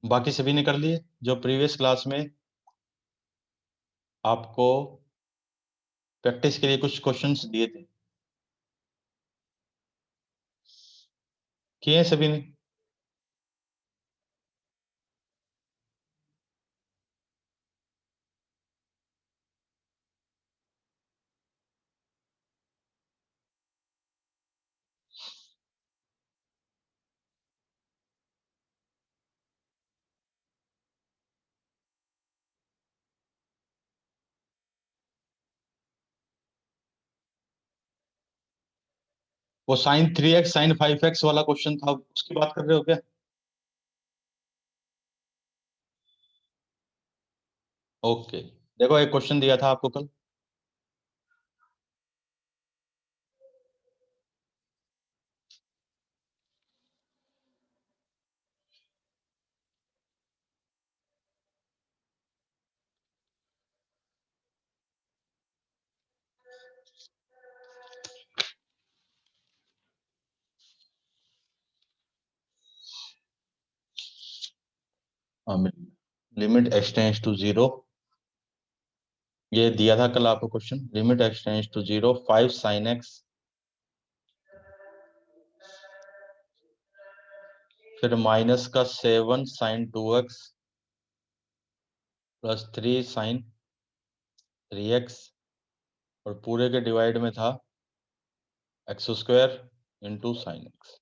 बाकी सभी ने कर लिए जो प्रीवियस क्लास में आपको प्रैक्टिस के लिए कुछ क्वेश्चंस दिए थे, किए हैं सभी ने? वो sin 3x sin 5x वाला क्वेश्चन था, उसकी बात कर रहे हो क्या? ओके, देखो एक क्वेश्चन दिया था आपको कल। लिमिट x टेंड्स टू 0, ये दिया था कल आपको question. Limit x tends to 0 5 sin x, फिर माइनस का 7 sin 2x plus 3 sin 3x, और पूरे के डिवाइड में था x square into sine x.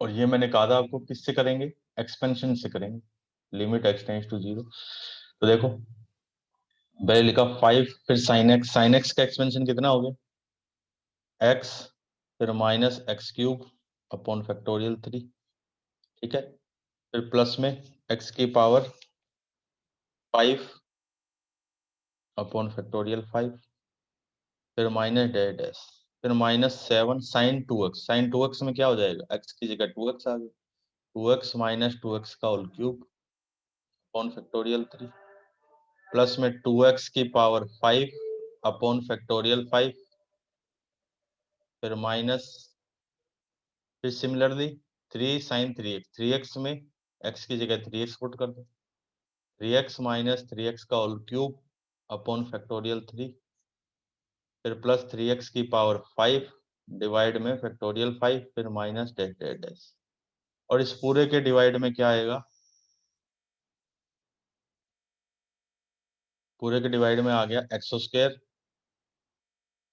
और ये मैंने कहा था आपको किससे करेंगे? एक्सपेंशन से करेंगे, लिमिट x टेंड्स टू 0। तो देखो पहले लिखा 5 फिर साइन एक्स का एक्सपेंशन कितना हो गया x, फिर minus x cube upon factorial 3, ठीक है। फिर प्लस में x की पावर 5 अपॉन फैक्टोरियल 5, फिर माइनस डैश डैश, फिर minus 7 sine 2x। Sine 2x में क्या हो जाएगा, x की जगह 2x आ गया, 2x माइनस 2x का whole cube upon factorial 3, plus में 2x की पावर 5 अपॉन फैक्टोरियल 5, फिर माइनस, फिर सिमिलरली 3 साइन 3x, 3x में x की जगह 3x पुट कर दो, 3x माइनस 3x का होल क्यूब अपॉन फैक्टोरियल 3, फिर प्लस 3x की पावर 5 डिवाइड में फैक्टोरियल 5, फिर माइनस डैश डैश डैश। और इस पूरे के डिवाइड में क्या आएगा, पूरे के डिवाइड में आ गया एक्स स्क्वायर,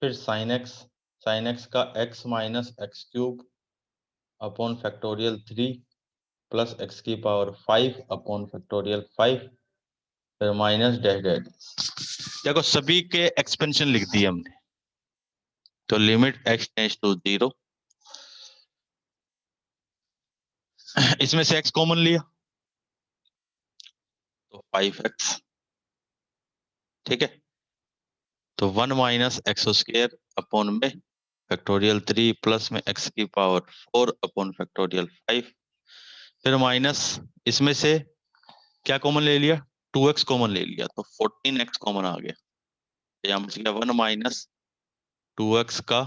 फिर साइन एक्स का x minus x cube upon factorial 3 plus x की पावर 5 अपॉन फैक्टोरियल 5, फिर माइनस डैश डैश। देखो सभी के एक्सपेंशन लिख दिए हमने। तो लिमिट x टेंड्स टू 0, इसमें से x कॉमन लिया तो 5x, ठीक है। तो 1 माइनस एक्स स्क्वायर अपॉन में फैक्टोरियल 3 प्लस में x की पावर 4 अपॉन फैक्टोरियल 5, फिर माइनस, इसमें से क्या कॉमन ले लिया, 2x कॉमन ले लिया तो 14x कॉमन आ गया। यहाँ बच गया 1 माइनस 2x का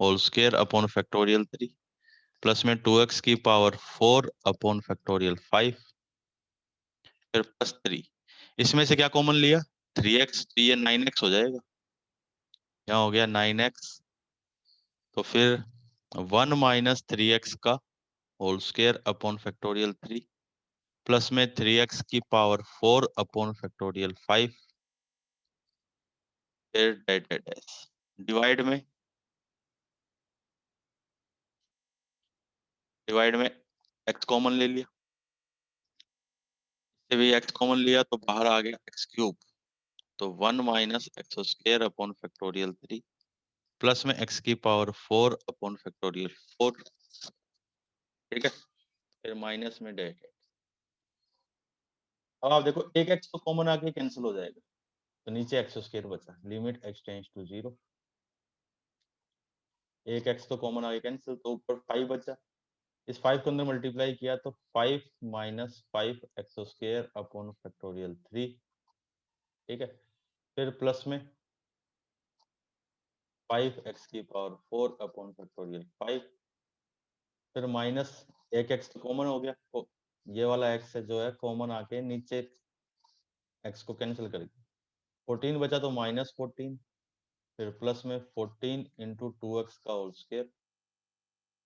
whole square upon factorial 3 plus में 2x की पावर 4 अपॉन फैक्टोरियल 5, फिर प्लस 3, इसमें से क्या कॉमन लिया, 3x, तो ये 9x हो जाएगा, यहाँ हो गया 9x। तो फिर 1 माइनस 3x का whole square upon factorial 3 plus में 3x की पावर 4 अपॉन फैक्टोरियल 5, फिर डैश डैश डैश। डिवाइड में x कॉमन ले लिया, से भी x कॉमन लिया तो बाहर आ गया एक्स क्यूब, तो 1 minus x square upon factorial 3 plus में x की पावर 4 अपॉन फैक्टोरियल 4, ठीक है। फिर माइनस में डैश डैश। अब आप देखो एक x तो कॉमन आके कैंसिल हो जाएगा, तो नीचे एक्स स्क्वायर बचा, लिमिट x टेंड्स टू 0, एक x तो कॉमन आके कैंसिल, तो ऊपर 5 बचा। इस 5 को अंदर मल्टीप्लाई किया तो 5 minus 5 x square upon factorial 3, ठीक है। फिर प्लस में 5 एक्स की पावर 4 अपॉन फैक्टोरियल 5, फिर माइनस एक एक्स तो कॉमन हो गया, तो ये वाला एक्स है जो है कॉमन आके नीचे एक्स को कैंसिल करेगी, 14 बचा तो -14, फिर प्लस में 14 इंटू 2x का होल स्क्वायर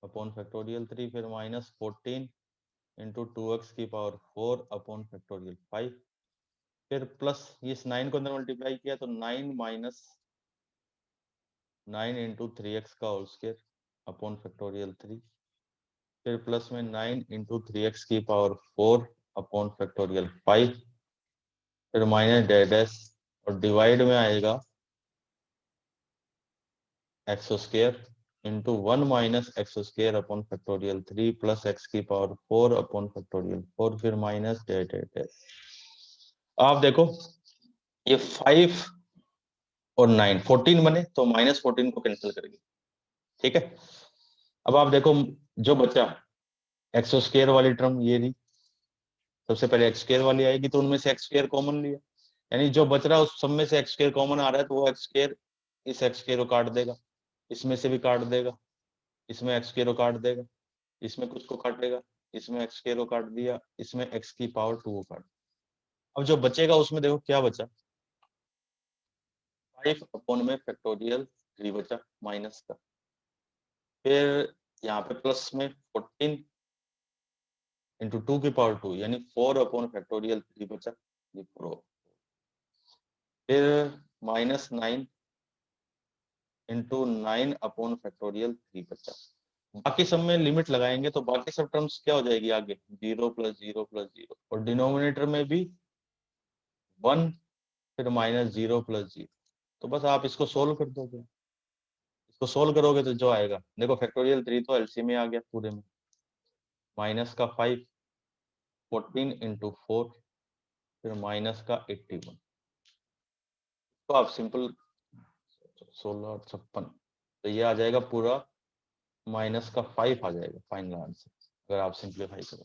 अपॉन फैक्टोरियल 3, फिर -14 इंटू 2x की पावर 4 अपॉन फैक्टोरियल 5, फिर प्लस इस 9 को अंदर मल्टीप्लाई किया तो 9 माइनस 9 इंटू 3x का होल स्क्वायर अपॉन फैक्टोरियल 3, फिर प्लस में 9 इंटू 3x की पावर 4 अपॉन फैक्टोरियल 5, फिर माइनस डैश और डिवाइड में आएगा x square into 1 minus x square upon factorial 3 plus x की पावर 4 अपॉन फैक्टोरियल 4, फिर माइनस डैश। आप देखो ये 5 और 9 14 बने तो -14 को कैंसिल करेंगे, ठीक है। अब आप देखो जो बचा एक्स स्क्वायर वाली टर्म ये रही, सबसे पहले एक्स स्क्वायर वाली आएगी तो उनमें से एक्स स्क्वायर कॉमन लिया, यानी जो बच रहा है उस सब में से एक्स स्क्वायर कॉमन आ रहा है तो वो एक्स स्क्वायर इस एक्स स्क्वायर को काट देगा, इसमें से भी काट देगा, इसमें एक्स स्क्वायर को काट देगा, इसमें कुछ को काटेगा, इसमें एक्स स्क्वायर को काट दिया, इसमें एक्स की पावर 2 को काट। अब जो बचेगा उसमें देखो क्या बचा, 5 अपॉन में फैक्टोरियल 3 बचा माइनस का, फिर यहाँ पे प्लस में 14 इंटू 2 की पावर 2 यानी 4 अपॉन फैक्टोरियल 3 बचा, ये प्रो, फिर -9 इंटू 9 अपॉन फैक्टोरियल 3 बचा। बाकी सब में लिमिट लगाएंगे तो बाकी सब टर्म्स क्या हो जाएगी आगे, 0 + 0 + 0 और डिनोमिनेटर में भी 1 फिर -0 + 0, तो बस आप इसको सोल्व कर दोगे, इसको सोल्व करोगे तो जो आएगा देखो फैक्टोरियल 3 तो एलसीएम में आ गया पूरे में, माइनस का 5 14 इंटू 4 फिर माइनस का 81, तो आप सिंपल 16 और 56, तो ये आ जाएगा पूरा माइनस का 5 आ जाएगा फाइनल आंसर अगर आप सिंप्लीफाई करो।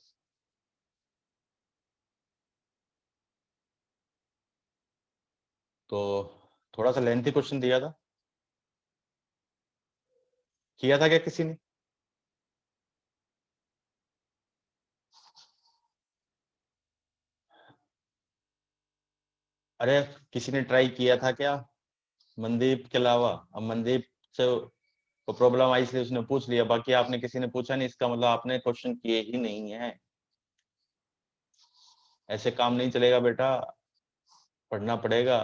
तो थोड़ा सा लेंथी क्वेश्चन दिया था, किया था क्या किसी ने? अरे किसी ने ट्राई किया था क्या मनदीप के अलावा? अब मनदीप से को प्रॉब्लम आई इसलिए उसने पूछ लिया, बाकी आपने किसी ने पूछा नहीं, इसका मतलब आपने क्वेश्चन किए ही नहीं है। ऐसे काम नहीं चलेगा बेटा, पढ़ना पड़ेगा।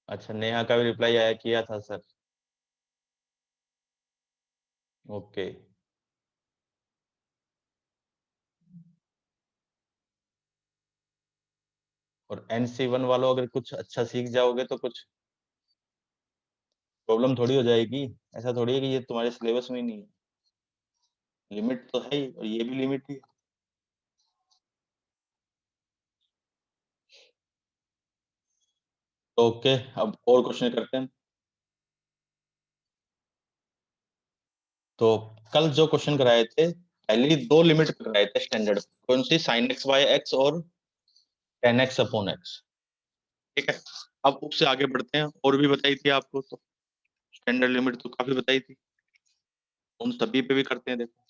अच्छा नेहा का भी रिप्लाई आया, किया था सर, ओके। और NC1 वालों अगर कुछ अच्छा सीख जाओगे तो कुछ प्रॉब्लम थोड़ी हो जाएगी, ऐसा थोड़ी है कि ये तुम्हारे सिलेबस में ही नहीं है, लिमिट तो है ही और ये भी लिमिट ही है। तो ओके, अब और क्वेश्चन करते हैं। तो कल जो क्वेश्चन कराए थे पहले ही 2 लिमिट कराए थे स्टैंडर्ड, कौन सी, sin x/x और tan x/x, ठीक है। अब उससे आगे बढ़ते हैं, और भी बताई थी आपको तो स्टैंडर्ड लिमिट तो काफी बताई थी, उन सभी पे भी करते हैं देखो।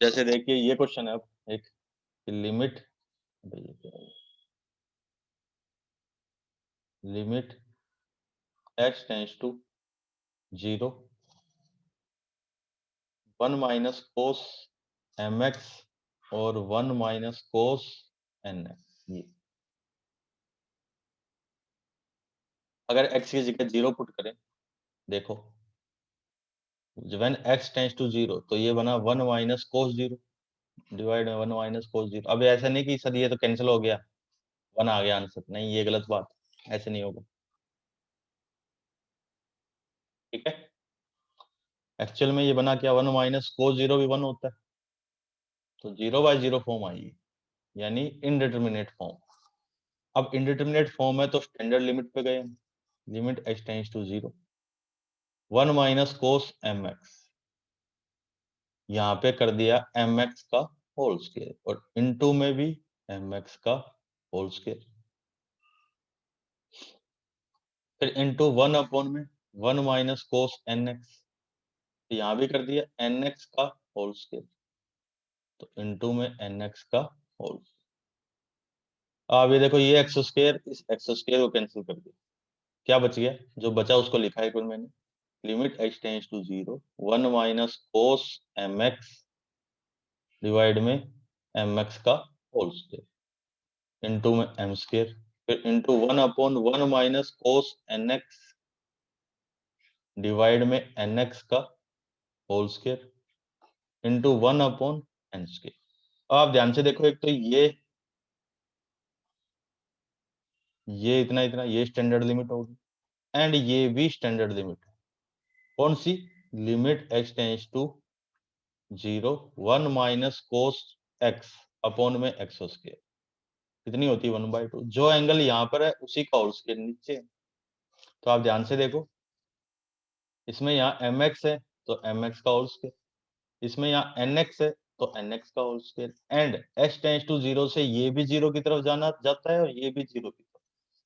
जैसे देखिए ये क्वेश्चन है, अब एक limit, limit x tends to 0 1 minus cos mx और 1 माइनस कोस nx, ये अगर x की जगह 0 पुट करें, देखो व्हेन x टेंड्स टू 0 तो ये बना 1 माइनस कोस 0 डिवाइड 1 माइनस कोस 0। अब ऐसा नहीं कि सर ये तो कैंसिल हो गया 1 आ गया आंसर, नहीं ये गलत बात, ऐसे नहीं होगा, ठीक है। एक्चुअल में ये बना क्या, 1 माइनस कोस 0 भी 1 होता है, तो 0/0 फॉर्म आई, यानी इनडिटरमिनेट फॉर्म। अब इनडिटरमिनेट फॉर्म है तो स्टैंडर्ड लिमिट पे गए, limit x tends to 0 1 minus cos mx, यहाँ पे कर दिया mx का होल स्क्वायर और इनटू में भी mx का होल स्क्वायर, फिर इनटू 1 अपॉन में 1 माइनस कोस एन एक्स, तो यहाँ भी कर दिया एन एक्स का होल स्क्वायर, तो इनटू में एन एक्स का होल। अब ये देखो ये एक्स स्क्वायर इस एक्स स्क्वायर को कैंसिल कर दिया, क्या बच गया, जो बचा उसको लिखा है मैंने, limit x tends to 0 1 minus cos m x divide में एम एक्स का होल स्क्वायर इनटू में एम स्क्वायर, फिर into 1 upon 1 minus cos n x divide में एन एक्स का whole square into 1 upon n square. आप ध्यान से देखो, एक तो ये इतना इतना ये स्टैंडर्ड लिमिट होगी, एंड ये भी स्टैंडर्ड लिमिट है। कौन सी? Limit x tends to 0 1 minus cos X upon में एक्स स्क्वायर, कितनी होती है 1/2, जो एंगल यहाँ पर है उसी का होल स्क्वायर नीचे है। तो आप ध्यान से देखो, इसमें यहाँ एम एक्स है तो एम एक्स का होल स्क्वायर, इसमें यहाँ एन एक्स है तो एन एक्स का whole square, and x tends to 0 से ये भी 0 की तरफ जाना जाता है और ये भी 0 की तरफ।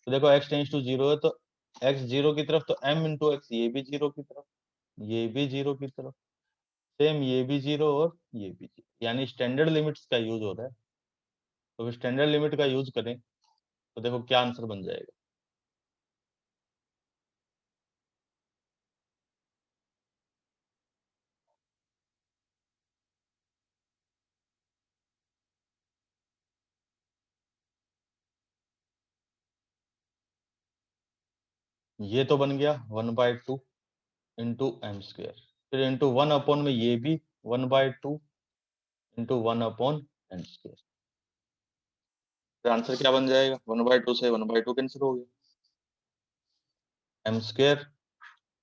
तो देखो एक्स टेंस टू 0 है तो एक्स 0 की तरफ, तो एम इंटू एक्स, ये भी 0 की तरफ, ये भी 0 की तरफ, सेम ये भी 0 और ये भी 0, यानी स्टैंडर्ड लिमिट्स का यूज हो रहा है। तो स्टैंडर्ड लिमिट का यूज करें तो देखो क्या आंसर बन जाएगा। ये तो बन गया 1/2 इंटू एम स्क्वायर, फिर इंटू 1 अपॉन में ये भी 1/2 इंटू 1 अपॉन एम स्क्वायर। फिर आंसर क्या बन जाएगा, 1/2 से 1/2 कैंसिल हो गया, एम स्क्वायर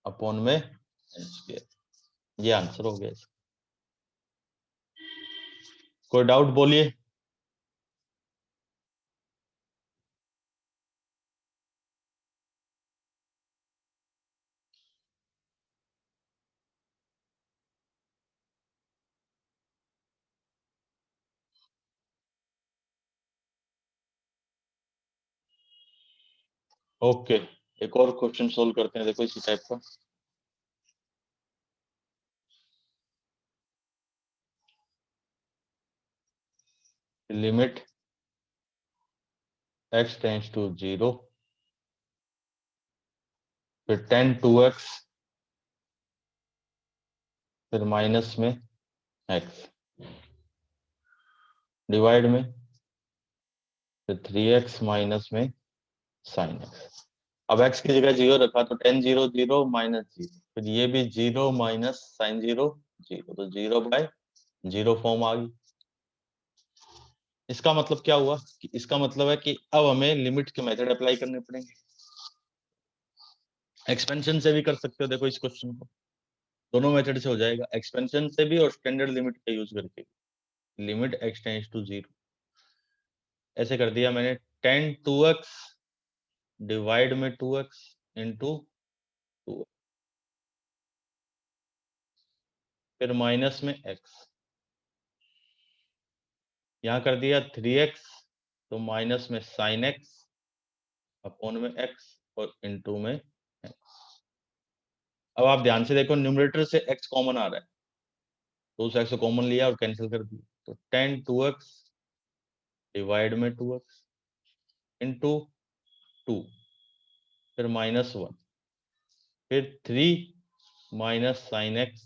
अपॉन में एम स्क्वायर, ये आंसर हो गया। कोई डाउट बोलिए। ओके, एक और क्वेश्चन सोल्व करते हैं, देखो इसी टाइप का। लिमिट x टेंस टू 0, फिर 10 2x, फिर माइनस में x डिवाइड में, फिर 3x माइनस में साइन x। अब x की जगह 0 रखा तो 10 0 0 माइनस 0, फिर ये भी 0 माइनस साइन 0 0, तो 0/0 फॉर्म आ गई। इसका मतलब क्या हुआ कि इसका मतलब है कि अब हमें लिमिट के मेथड अप्लाई करने पड़ेंगे। एक्सपेंशन से भी कर सकते हो, देखो इस क्वेश्चन को दोनों मेथड से हो जाएगा, एक्सपेंशन से भी और स्टैंडर्ड लिमिट का यूज करके। लिमिट x टेंस टू 0, ऐसे कर दिया मैंने, 10 2x डिवाइड में 2x इंटू 2, फिर माइनस में x, यहाँ कर दिया 3x, तो माइनस में साइन x अपॉन में x और इंटू में x। अब आप ध्यान से देखो, न्यूमरेटर से x कॉमन आ रहा है, तो उस x को कॉमन लिया और कैंसिल कर दिया, तो 10 2x डिवाइड में 2x इंटू 2, फिर -1, फिर 3 minus sine x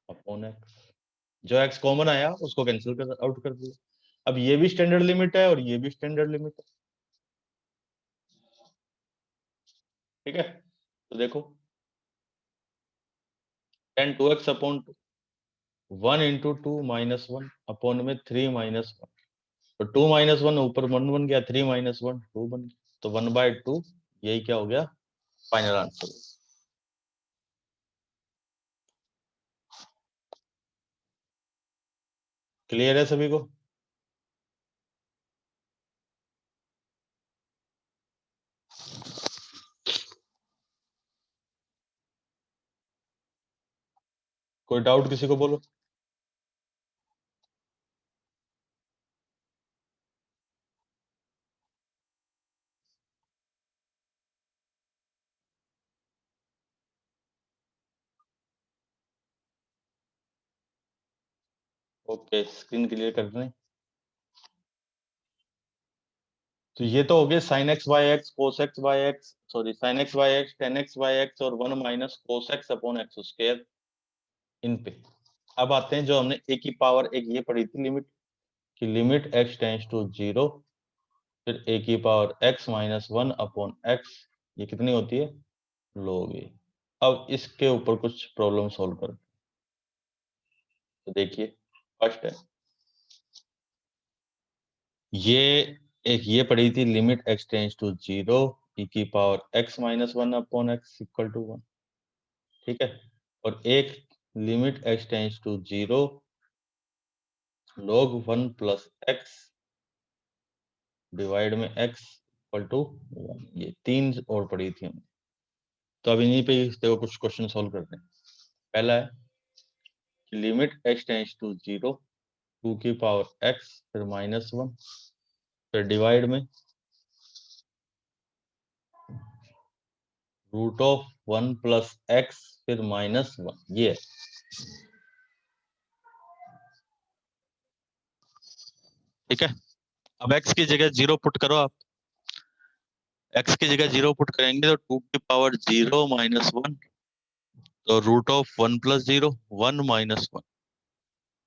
upon x। जो x कॉमन आया उसको कैंसिल कर आउट कर दिया। अब ये भी स्टैंडर्ड लिमिट है और ये भी स्टैंडर्ड लिमिट है, ठीक है। तो देखो 10 2x अपॉन 1 इंटू 2 -1 अपॉन में 3 -1, तो 2 -1 ऊपर 1 बन गया, 3 -1 2 बन गया, तो 1/2 यही क्या हो गया, फाइनल आंसर। क्लियर है सभी को? कोई डाउट किसी को बोलो। ओके, स्क्रीन क्लियर कर दें। तो ये तो हो गए sine X by X, cos X by X, sorry sine X by X, tan X by X और 1 minus cos X upon X square इन पे। अब आते हैं जो हमने ए की पावर एक ये पढ़ी थी लिमिट, कि limit x tends to zero, फिर ए की power x minus 1 upon x, ये कितनी होती है, log ए। अब इसके ऊपर कुछ प्रॉब्लम सॉल्व कर, तो देखिए फर्स्ट है ये, एक ये पड़ी थी limit x tends to zero, E की power x minus 1 upon X equal to 1, ठीक है। और एक limit x tends to zero log 1 plus X divide में एक्स इक्वल टू 1, ये तीन और पड़ी थी हमें। तो अब इन्हीं पे देखो कुछ क्वेश्चन सॉल्व करते हैं। पहला है कि limit x tends to zero, 2 की पावर एक्स फिर माइनस 1, फिर डिवाइड में रूट ऑफ 1 प्लस एक्स फिर माइनस 1, ये है। ठीक है, अब x की जगह जीरो पुट करो आप, x की जगह जीरो पुट करेंगे तो 2 की पावर जीरो माइनस 1, तो root of 1 plus zero 1 minus 1,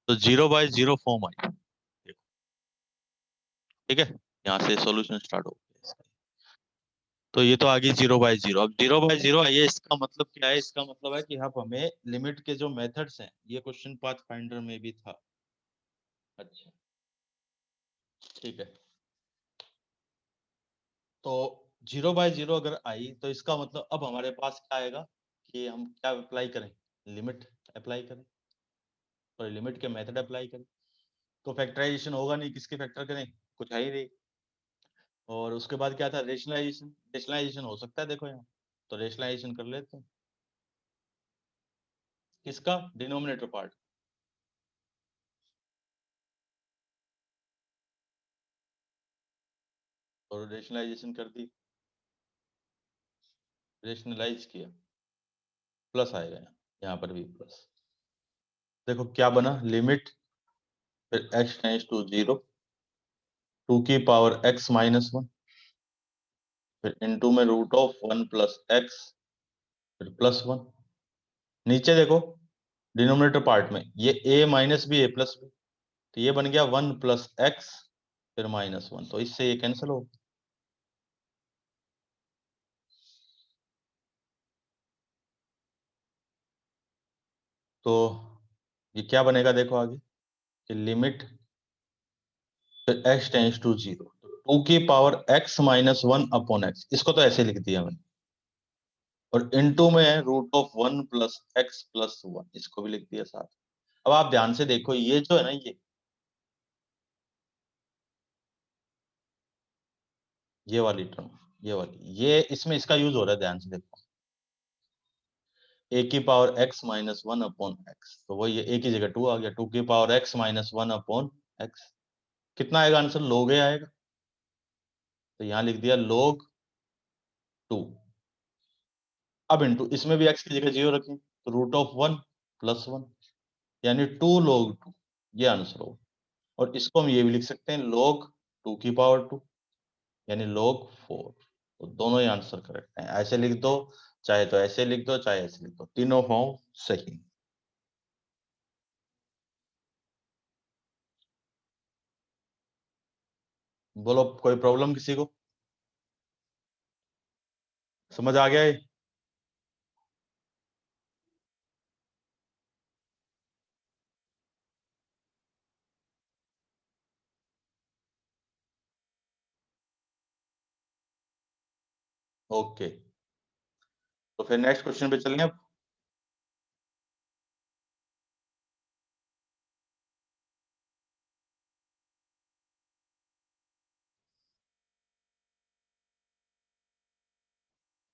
तो 0/0 फॉर्म आई। ठीक है, यहाँ से सॉल्यूशन स्टार्ट हो गया इसका। तो ये तो आ गई 0/0। अब 0/0 आई है, इसका मतलब क्या है, इसका मतलब है कि अब हमें लिमिट के जो मेथड्स हैं, ये क्वेश्चन पाथ फाइंडर में भी था। अच्छा, ठीक है। तो 0/0 अगर आई तो इसका मतलब अब हमारे पास क्या आएगा कि हम क्या अप्लाई करें, लिमिट अप्लाई करें, सॉरी लिमिट के मेथड अप्लाई करें। तो फैक्टराइजेशन होगा नहीं, किसके फैक्टर करें, कुछ है ही नहीं। और उसके बाद क्या था, रेशनलाइजेशन, रेशनलाइजेशन हो सकता है देखो यहाँ, तो रेशनलाइजेशन कर लेते हैं किसका, डिनोमिनेटर पार्ट। और रेशनलाइजेशन कर दी, रेशनलाइज किया, प्लस आएगा यहाँ पर भी प्लस। देखो क्या बना, लिमिट फिर एक्स टेंड्स टू जीरो, 2 की पावर एक्स माइनस 1, फिर इनटू में रूट ऑफ 1 प्लस एक्स फिर प्लस 1। नीचे देखो डिनोमिनेटर पार्ट में ये a minus b a plus b, तो ये बन गया 1 प्लस एक्स फिर माइनस 1, तो इससे ये कैंसिल हो। तो ये क्या बनेगा देखो आगे, कि लिमिट फिर एक्स टेंस टू जीरो, तो 2 की power x minus 1 upon x, इसको तो ऐसे लिख दिया मैंने, और इनटू में है root of 1 plus x plus 1, इसको भी लिख दिया साथ। अब आप ध्यान से देखो ये जो है ना, ये वाली टर्म, ये वाली, ये इसमें इसका यूज हो रहा है, ध्यान से देखो, ए की power x minus 1 upon x, तो वही है, ए की जगह 2 आ गया, 2 की power x minus 1 upon x, कितना आएगा आंसर, log ए आएगा, तो यहाँ लिख दिया log 2। अब इनटू, इसमें भी एक्स की जगह 0 रखें, तो रूट ऑफ 1 प्लस 1, यानी 2 log 2, ये आंसर होगा। और इसको हम ये भी लिख सकते हैं log 2 की पावर 2, यानी log 4, तो दोनों ही आंसर करेक्ट है। ऐसे लिख दो, चाहे तो ऐसे लिख दो, चाहे ऐसे लिख दो, तीनों फॉर्म सही। बोलो कोई प्रॉब्लम किसी को, समझ आ गया है। ओके, तो फिर नेक्स्ट क्वेश्चन पे चलें अब।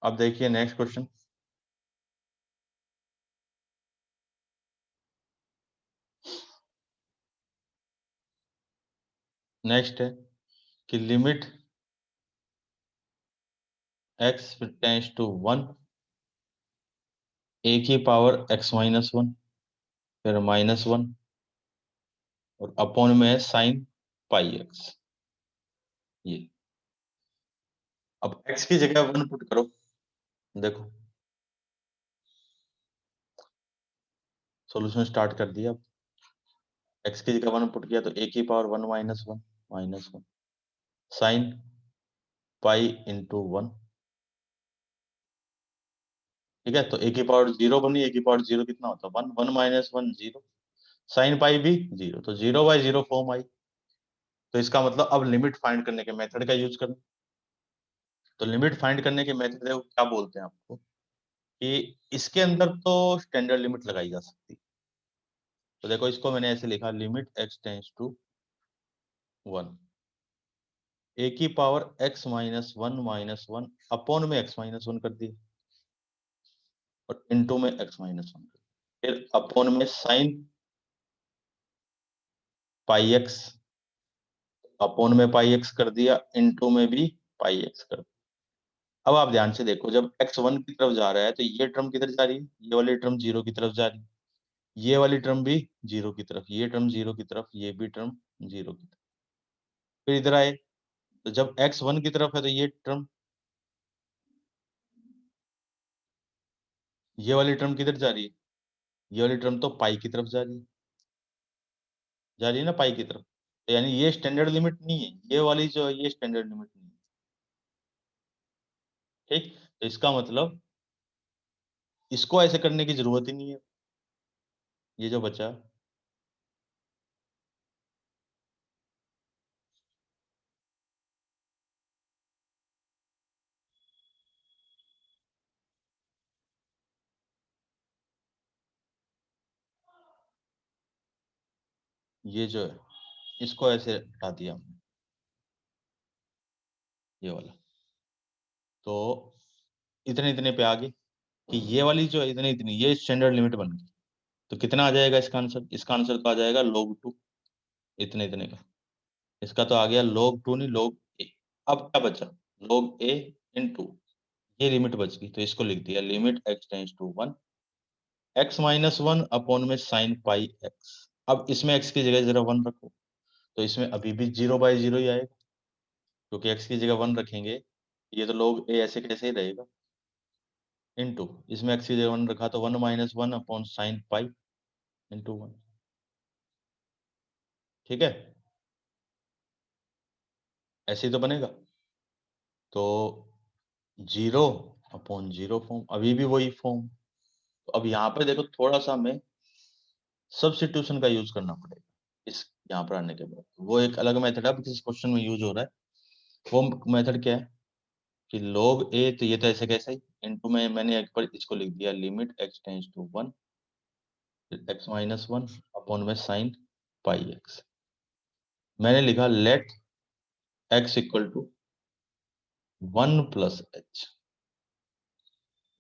अब देखिए नेक्स्ट क्वेश्चन, नेक्स्ट है कि लिमिट एक्स टेंस टू 1, ए की पावर एक्स माइनस 1 फिर माइनस 1, और अपॉन में है साइन पाई एक्स। ये अब x की जगह 1 पुट करो, देखो सॉल्यूशन स्टार्ट कर दिया। x की जगह 1 पुट किया तो a की power 1 minus one sine pi into 1। ठीक है, तो a की पावर 0 बनी, a की पावर 0 कितना होता है 1, 1 माइनस 1 0, साइन पाई भी 0, तो 0/0 फॉर्म आई। तो इसका मतलब अब लिमिट फाइंड करने के मेथड का यूज करना। तो लिमिट फाइंड करने के मेथड है क्या बोलते हैं आपको, कि इसके अंदर तो स्टैंडर्ड लिमिट लगाई जा सकती है। तो देखो इसको मैंने ऐसे लिखा, limit x tends to 1, a की पावर x -1 अपॉन में x-1 कर दिया, और इनटू में x-1, फिर अपॉन में साइन पाई एक्स, अपॉन में पाई एक्स कर दिया, इनटू में भी पाई एक्स कर दिया। अब आप ध्यान से देखो, जब x 1 की तरफ जा रहा है तो ये टर्म किधर जा रही है, ये वाली टर्म 0 की तरफ जा रही है, ये वाली टर्म भी 0 की तरफ, ये टर्म 0 की तरफ, ये भी टर्म 0 की तरफ। फिर इधर आए तो जब x 1 की तरफ है तो ये वाली टर्म किधर जा रही है, ये वाली टर्म तो पाई की तरफ जा रही है ना, पाई की तरफ। तो यानी ये स्टैंडर्ड लिमिट नहीं है, ये वाली जो है ये स्टैंडर्ड लिमिट नहीं है। ठीक, तो इसका मतलब इसको ऐसे करने की जरूरत ही नहीं है, ये जो बचा ये जो है, इसको ऐसे हटा दिया हमने, ये वाला। तो इतने इतने पे आ गए कि ये वाली जो है इतनी इतनी, ये स्टैंडर्ड लिमिट बन गई। तो कितना आ जाएगा इसका आंसर, इसका आंसर तो आ जाएगा log 2, इतने इतने का। इसका तो आ गया log 2 नहीं log a। अब क्या बचा, log a इंटू ये लिमिट बच गई, तो इसको लिख दिया limit x tends to 1 x-1 upon में साइन पाई एक्स। अब इसमें x की जगह जरा 1 रखो, तो इसमें अभी भी 0/0 ही आएगा, क्योंकि x की जगह 1 रखेंगे, ये तो log a ऐसे कैसे ही रहेगा, इंटू इसमें x की जगह 1 रखा तो 1 - 1 अपॉन साइन पाई इंटू 1। ठीक है, ऐसे ही तो बनेगा। तो 0/0 फॉर्म, अभी भी वही फॉर्म। तो अब यहाँ पे देखो थोड़ा सा हमें सब्स्टिट्यूशन का यूज करना पड़ेगा इस यहाँ पर आने के बाद। वो एक अलग मेथड है, अब किस क्वेश्चन में यूज हो रहा है। वो मेथड क्या है कि log a, तो ये तो ऐसे कैसे ही इनटू में मैंने एक बार इसको लिख दिया limit x tends to 1 x-1 upon में साइन पाई एक्स। मैंने लिखा let x equal to 1 plus h,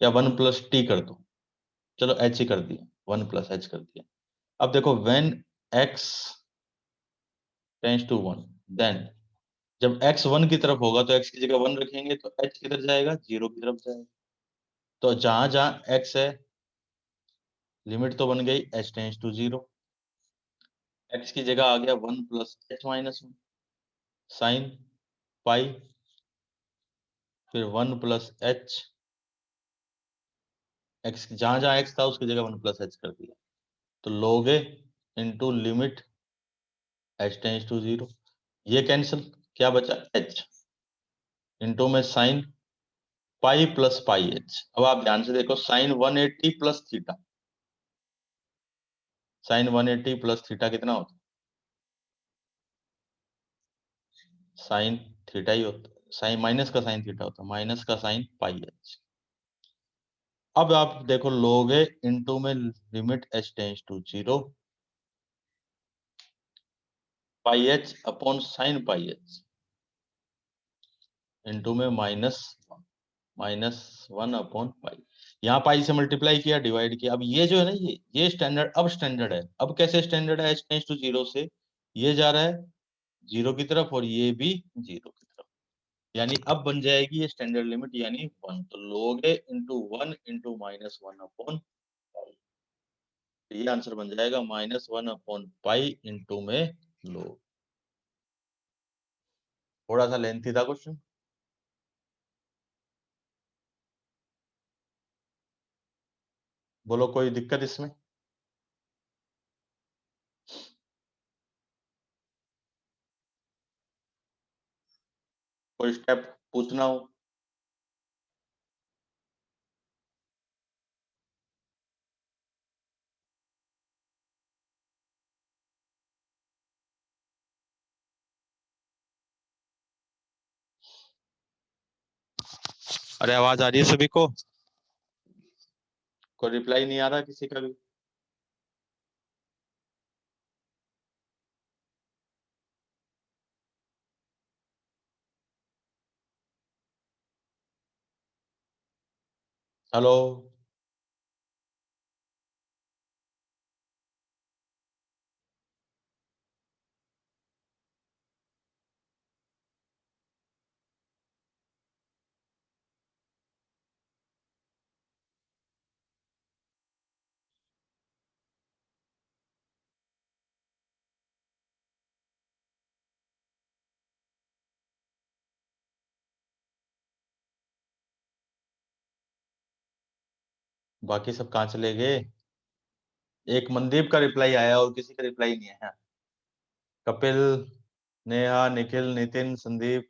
या 1 प्लस टी कर दो, चलो h ही कर दिया, 1 प्लस एच कर दिया। अब देखो when x tends to 1, then जब x 1 की तरफ होगा तो x की जगह 1 रखेंगे तो h किधर जाएगा, 0 की तरफ जाएगा। तो जहां जहां x है, लिमिट तो बन गई h टेंस टू 0, x की जगह आ गया 1 प्लस h-1 साइन पाई, फिर 1 प्लस एच, एक्स जहां जहां x था उसकी जगह 1 प्लस एच कर दिया। तो लोगे into limit h tends to 0, ये कैंसिल, क्या बचा h, इंटू में sine pi plus pi h. अब आप ध्यान से देखो sine 180 plus theta, sine 180 plus theta कितना होता है, साइन थीटा ही होता है, साइन माइनस का साइन थीटा होता है, माइनस का साइन पाई एच। अब आप देखो लोगे इंटू में limit h tends to 0 pi h upon sine pi h, into में -1 अपॉन पाई। यहाँ पाई से मल्टीप्लाई किया, डिवाइड किया। अब ये जो है ना, ये स्टैंडर्ड, अब स्टैंडर्ड है। अब कैसे स्टैंडर्ड है, h टेंस टू 0 से ये जा रहा है 0 की तरफ और ये भी 0 की तरफ, यानी अब बन जाएगी ये स्टैंडर्ड लिमिट यानी 1। तो लोगे इंटू 1 इंटू -1 अपॉन पाई, ये आंसर बन जाएगा -1/पाई इंटू में लोग। थोड़ा सा लेंथी था क्वेश्चन। बोलो कोई दिक्कत इसमें? कोई स्टेप पूछना हो? अरे आवाज आ रही है सभी को? कोई रिप्लाई नहीं आ रहा किसी का भी? हेलो? बाकी सब कहाँ चले गए? एक मनदीप का रिप्लाई आया और किसी का रिप्लाई नहीं आया। कपिल, नेहा, निखिल, नितिन, संदीप।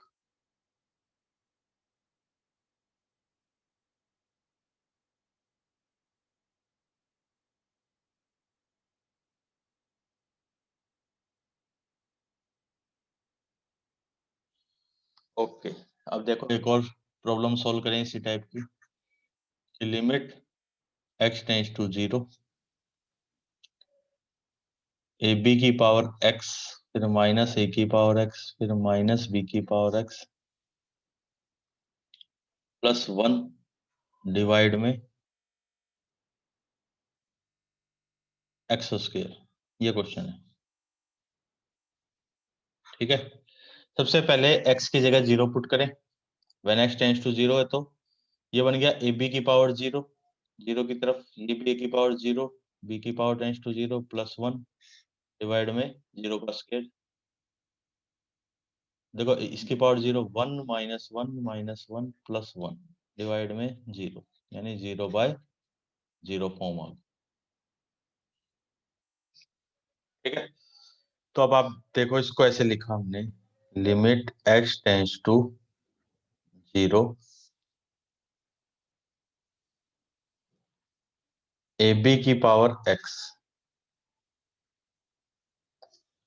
ओके, अब देखो एक और प्रॉब्लम सॉल्व करें इसी टाइप की। Limit x tends to 0, a b की पावर x, फिर माइनस ए की पावर x, फिर माइनस बी की पावर x प्लस 1 डिवाइड में एक्स स्क्वायर। ये क्वेश्चन है, ठीक है। सबसे पहले x की जगह 0 पुट करें। व्हेन x टेंड्स टू 0 है तो ये बन गया ए बी की पावर 0, 0 की तरफ ये भी ए की पावर 0, बी की power tends to 0 plus 1 divide में 0 का स्क्वायर। देखो इसकी power 0, 1 minus one plus 1 divide में 0, यानी 0/0 फॉर्म आ गया, ठीक है। तो अब आप देखो, इसको ऐसे लिखा हमने, limit x tends to 0, a b की पावर x।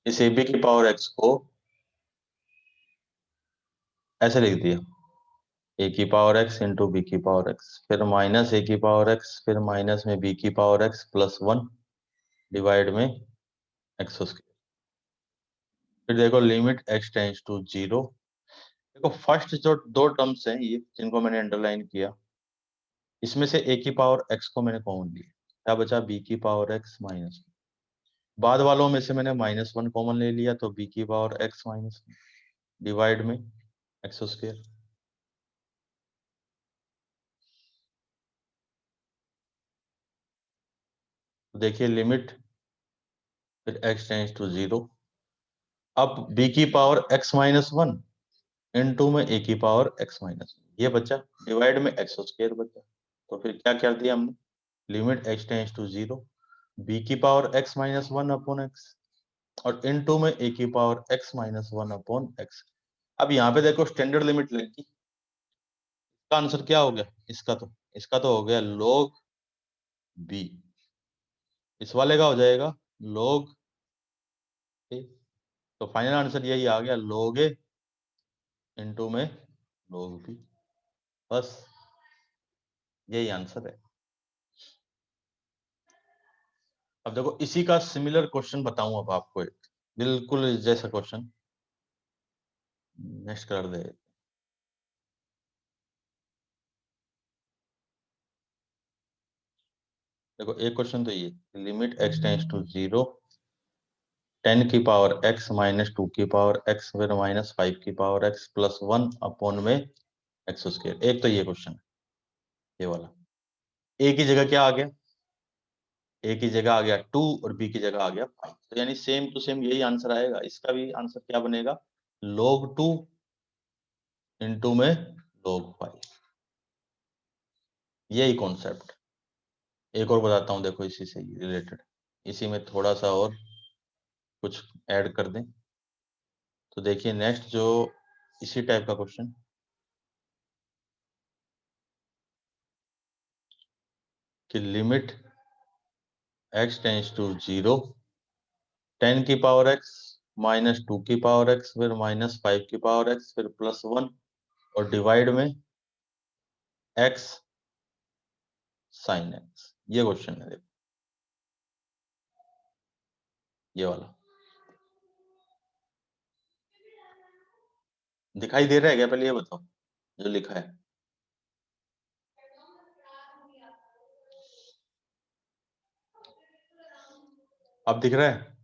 इस ए बी की पावर x को ऐसे लिख दिया, ए की पावर x इंटू बी की पावर x, फिर माइनस ए की पावर x, फिर माइनस में बी की पावर x प्लस 1 डिवाइड में एक्स स्क्वायर। फिर देखो लिमिट x टेंड्स टू 0। देखो फर्स्ट जो दो टर्म्स हैं ये जिनको मैंने अंडरलाइन किया, इसमें से a की पावर x को मैंने कॉमन लिया, क्या बचा b की पावर x माइनस। बाद वालों में से मैंने -1 कॉमन ले लिया, तो b की पावर x माइनस डिवाइड में एक्स स्क्वायर। देखिए लिमिट, फिर x टेंड्स टू 0, अब b की पावर x माइनस 1 इनटू में a की पावर x माइनस, ये बचा डिवाइड में एक्स स्क्वायर बचा। तो फिर क्या कर दिया हमने, limit x tends to 0, b की power x minus 1 upon x और इनटू में a की power x minus 1 upon x। अब यहाँ पे देखो स्टैंडर्ड लिमिट लगी, इसका आंसर क्या हो गया, इसका तो हो गया log b। इस वाले का हो जाएगा log a। तो फाइनल आंसर यही आ गया, log a इनटू में log b। बस यही आंसर है। अब देखो इसी का सिमिलर क्वेश्चन बताऊं अब आपको, एक बिल्कुल इस जैसा क्वेश्चन नेक्स्ट कर दे। देखो एक क्वेश्चन तो ये, लिमिट x टेंड्स टू 0, 10 की पावर x माइनस 2 की पावर x, फिर माइनस 5 की पावर x प्लस 1 अपॉन में एक्स स्क्वायर। एक तो ये क्वेश्चन है, ये वाला। a की जगह क्या आ गया, ए की जगह आ गया 2 और बी की जगह आ गया 5, तो यानी सेम टू सेम यही आंसर आएगा। इसका भी आंसर क्या बनेगा, log 2 इंटू में log 5। यही कॉन्सेप्ट एक और बताता हूँ, देखो इसी से रिलेटेड, इसी में थोड़ा सा और कुछ ऐड कर दें। तो देखिए नेक्स्ट जो इसी टाइप का क्वेश्चन, कि लिमिट x टेंस टू 0, 10 की पावर x -2 की पावर x, फिर -5 की पावर x, फिर +1 और डिवाइड में x sin x। ये क्वेश्चन है, देखो ये वाला दिखाई दे रहा है क्या, पहले ये बताओ जो लिखा है। अब दिख रहा है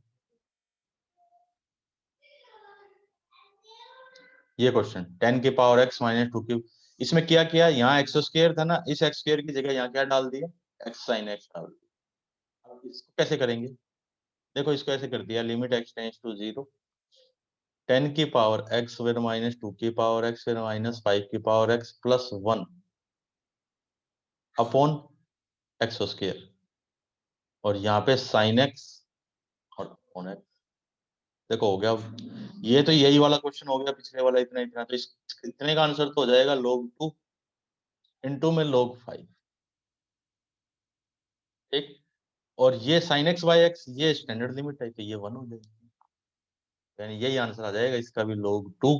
ये क्वेश्चन, 10 की पावर x -2 की, इसमें क्या किया, यहाँ एक्स स्क्वायर था ना, इस एक्स स्क्वायर की जगह यहाँ क्या डाल दिया, x sin x डाल दिया। अब इसको कैसे करेंगे, देखो इसको ऐसे कर दिया, लिमिट x टेंस टू 0, 10 की पावर x फिर -2 की पावर x फिर -5 की power x +1 upon X square, और यहाँ पे साइन एक्स और अपॉन एक्स। देखो हो गया, ये तो यही वाला क्वेश्चन हो गया, पिछले वाला इतना इतना, तो इस इतने का आंसर तो हो जाएगा log 2 इंटू में log 5। ठीक, और ये साइन एक्स बाई एक्स ये स्टैंडर्ड लिमिट है, तो ये 1 हो जाएगी, यानी यही आंसर आ जाएगा इसका भी, log 2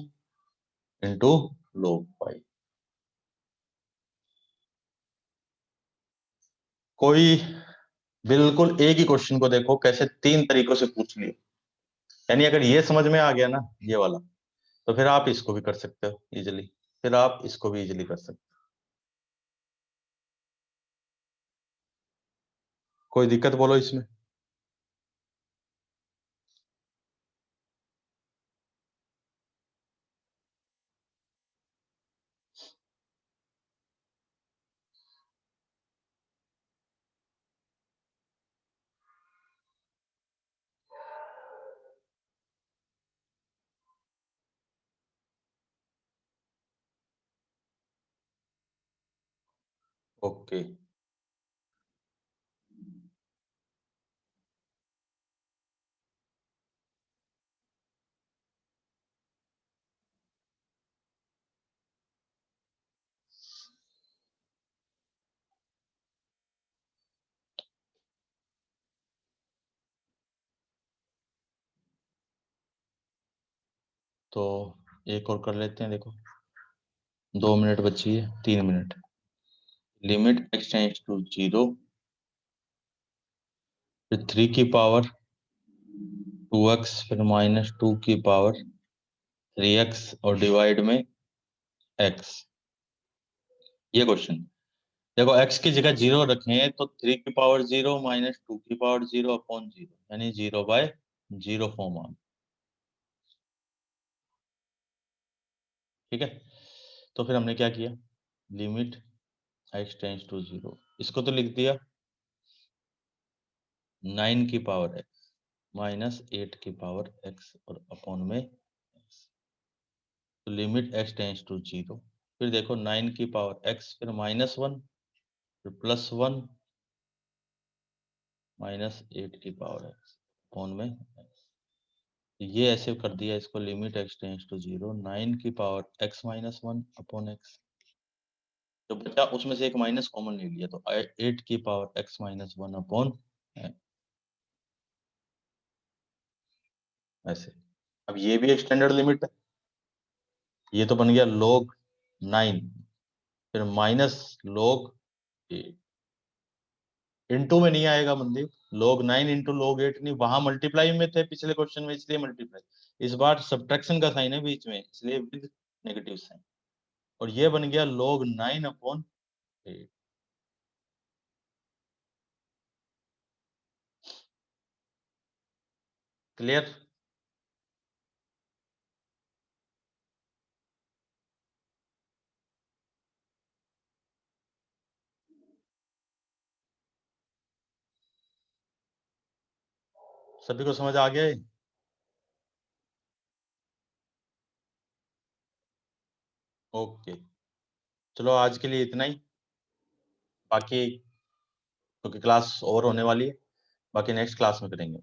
इंटू log 5। कोई बिल्कुल एक ही क्वेश्चन को देखो कैसे 3 तरीकों से पूछ लिया, यानी अगर ये समझ में आ गया ना ये वाला, तो फिर आप इसको भी कर सकते हो इजिली, फिर आप इसको भी इजिली कर सकते हो। कोई दिक्कत बोलो इसमें। ओके, तो एक और कर लेते हैं, देखो 2 मिनट बची है, 3 minute. Limit x tends to 0, फिर 3 की पावर 2x, फिर -2 की पावर 3x और डिवाइड में x। ये क्वेश्चन, देखो x की जगह 0 रखें तो 3 की पावर 0 -2 की पावर 0 अपॉन 0, यानी 0/0 फॉर्म आ। ठीक है, तो फिर हमने क्या किया, लिमिट x टेंस टू 0, इसको तो लिख दिया 9 की पावर x -8 की पावर x और अपॉन में x। तो लिमिट x टेंस टू 0, फिर देखो 9 की पावर x फिर -1 फिर +1 -8 की पावर x अपॉन में x। ये ऐसे कर दिया इसको, लिमिट x टेंस टू 0, 9 की पावर x -1 अपॉन x, जो बचा उसमें से एक माइनस कॉमन ले लिया, तो 8 की पावर x -1 अपॉन ऐसे। अब ये भी एक स्टैंडर्ड लिमिट है, ये तो बन गया log 9 फिर -log 8, इंटू में नहीं आएगा मंदिर, log 9 इंटू log 8 नहीं, वहां मल्टीप्लाई में थे पिछले क्वेश्चन में इसलिए मल्टीप्लाई, इस बार सब्ट्रैक्शन का साइन है बीच में इसलिए विद नेगेटिव साइन, और ये बन गया log 9 अपॉन 8। क्लियर। सभी को समझ आ गया है? ओके, चलो आज के लिए इतना ही। बाकी क्योंकि क्लास ओवर होने वाली है, बाकी नेक्स्ट क्लास में करेंगे।